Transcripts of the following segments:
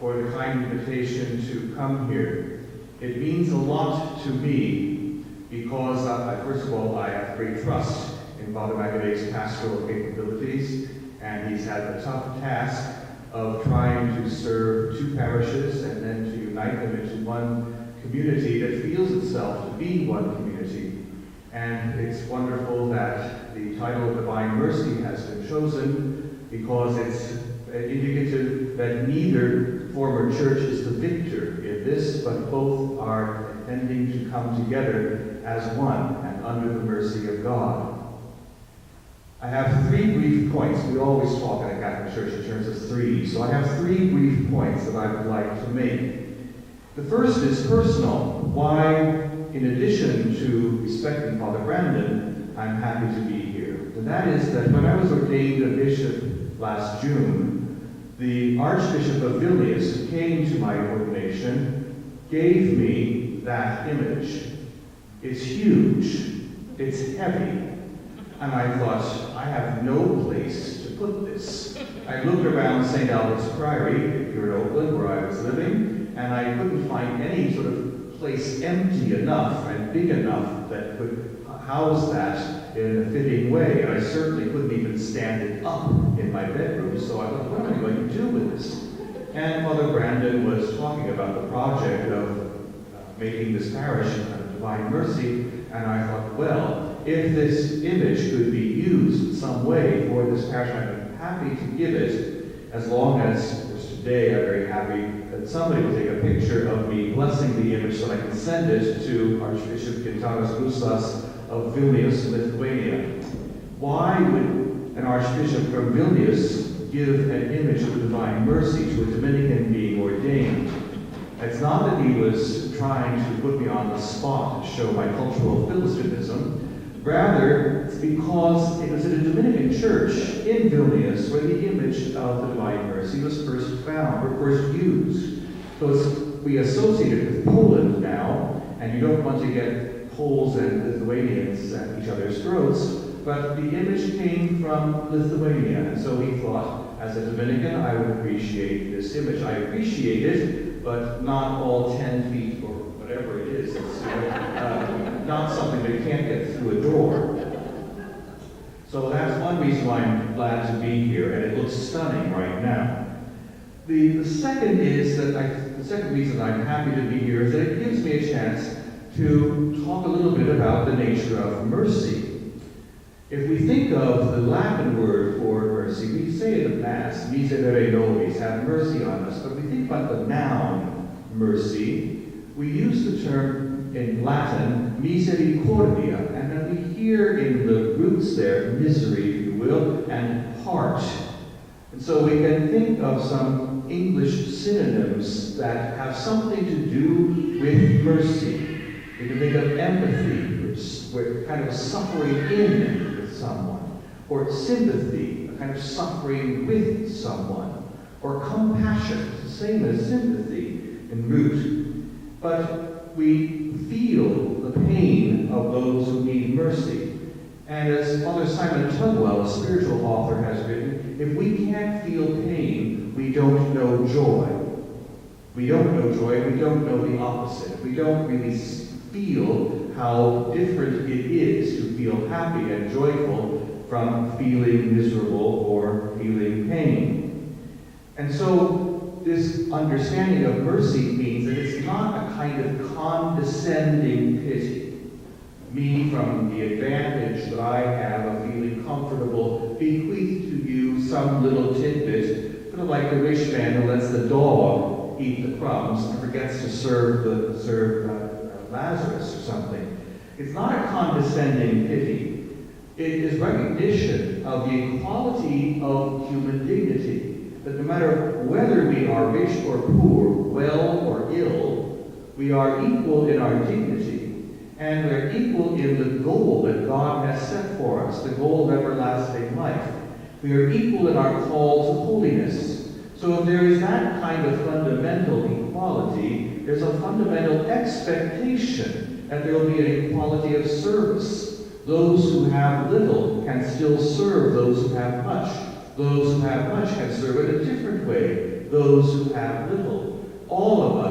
for the kind invitation to come here. It means a lot to me because, first of all, I have great trust in Father Macadaeg's pastoral capabilities, and he's had the tough task of trying to serve two parishes and then to unite them into one community that feels itself to be one community. And it's wonderful that the title of Divine Mercy has been chosen because it's indicative that neither former church is the victor in this, but both are intending to come together as one and under the mercy of God. I have 3 brief points. We always talk in the Catholic Church in terms of 3, so I have 3 brief points that I would like to make. The first is personal. Why, in addition to respecting Father Brandon, I'm happy to be here. And that is that when I was ordained a bishop last June, the Archbishop of Vilnius, who came to my ordination, gave me that image. It's huge, it's heavy, and I thought, I have no place to put this. I looked around St. Albert's Priory, here in Oakland, where I was living, and I couldn't find any sort of place empty enough and big enough that could house that in a fitting way. And I certainly couldn't even stand it up in my bedroom, so I thought, what am I going to do with this? And Father Brandon was talking about the project of making this parish a Divine Mercy, and I thought, well, if this image could be used in some way for this parish, I'm happy to give it, as long as today I'm very happy that somebody will take a picture of me blessing the image so I can send it to Archbishop Gintaras Rusas of Vilnius, Lithuania. Why would an archbishop from Vilnius give an image of the Divine Mercy to a Dominican being ordained? It's not that he was trying to put me on the spot to show my cultural philistinism. Rather, it's because it was in a Dominican church in Vilnius where the image of the Divine Mercy was first found, or first used. So we associate it with Poland now, and you don't want to get Poles and Lithuanians at each other's throats, but the image came from Lithuania, and so he thought, as a Dominican, I would appreciate this image. I appreciate it, but not all 10 feet or whatever it is. It's not something that can't get through a door. So that's one reason why I'm glad to be here, and it looks stunning right now. The second is that the second reason I'm happy to be here is that it gives me a chance to talk a little bit about the nature of mercy. If we think of the Latin word for mercy, we say in the Mass, miserere nobis, have mercy on us. But we think about the noun mercy, we use the term in Latin misericordia, and then we hear in the roots there misery, if you will, and heart. And so we can think of some English synonyms that have something to do with mercy. We can think of empathy, which we're kind of suffering in with someone, or sympathy, a kind of suffering with someone, or compassion, it's the same as sympathy in root. But we feel the pain of those who need mercy. And as Father Simon Tugwell, a spiritual author, has written, if we can't feel pain, we don't know joy. We don't know joy, we don't know the opposite. We don't really feel how different it is to feel happy and joyful from feeling miserable or feeling pain. And so this understanding of mercy means that it's not a kind of condescending pity. Me, from the advantage that I have of feeling comfortable, bequeath to you some little tidbit, sort of like the rich man who lets the dog eat the crumbs and forgets to serve Lazarus or something. It's not a condescending pity. It is recognition of the equality of human dignity. That no matter whether we are rich or poor, well or ill, we are equal in our dignity, and we're equal in the goal that God has set for us, the goal of everlasting life. We are equal in our call to holiness. So if there is that kind of fundamental equality, there's a fundamental expectation that there will be an equality of service. Those who have little can still serve those who have much. Those who have much can serve in a different way those who have little.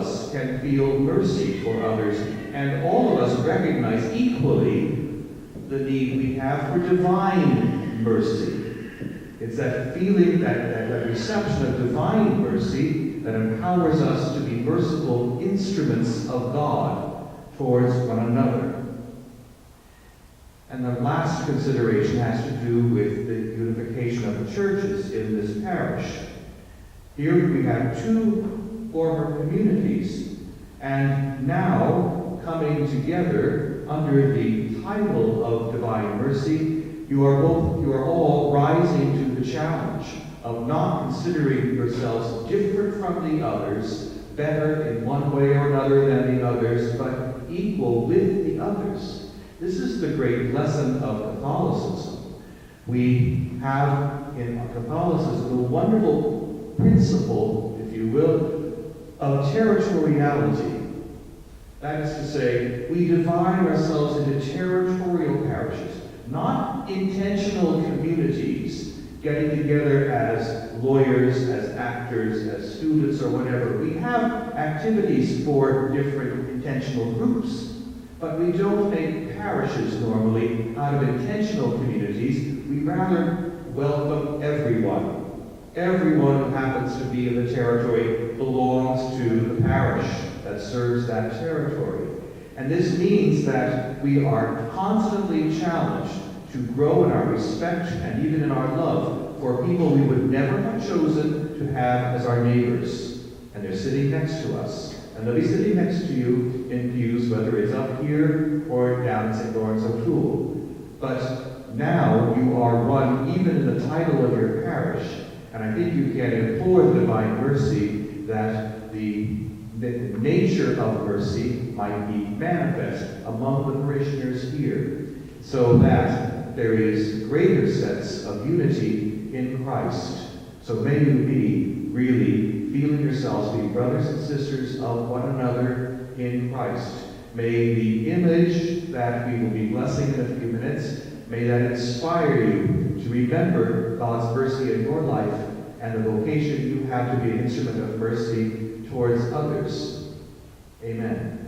us can feel mercy for others, and all of us recognize equally the need we have for divine mercy. It's that feeling, that reception of divine mercy that empowers us to be merciful instruments of God towards one another. And the last consideration has to do with the unification of the churches in this parish. Here we have two former communities, and now coming together under the title of Divine Mercy, you are all rising to the challenge of not considering yourselves different from the others, better in one way or another than the others, but equal with the others. This is the great lesson of Catholicism. We have in Catholicism the wonderful principle, if you will, of territoriality. That is to say, we divide ourselves into territorial parishes, not intentional communities getting together as lawyers, as actors, as students, or whatever. We have activities for different intentional groups, but we don't make parishes normally out of intentional communities. We rather welcome everyone. Everyone who happens to be in the territory belongs to the parish that serves that territory. And this means that we are constantly challenged to grow in our respect and even in our love for people we would never have chosen to have as our neighbors. And they're sitting next to us. And they'll be sitting next to you in pews, whether it's up here or down in St. Lawrence O'Toole. But now you are one, even in the title of your parish. And I think you can implore the divine mercy that the nature of mercy might be manifest among the parishioners here, so that there is a greater sense of unity in Christ. So may you be really feeling yourselves be brothers and sisters of one another in Christ. May the image that we will be blessing in a few minutes, may that inspire you to remember God's mercy in your life and the vocation you have to be an instrument of mercy towards others. Amen.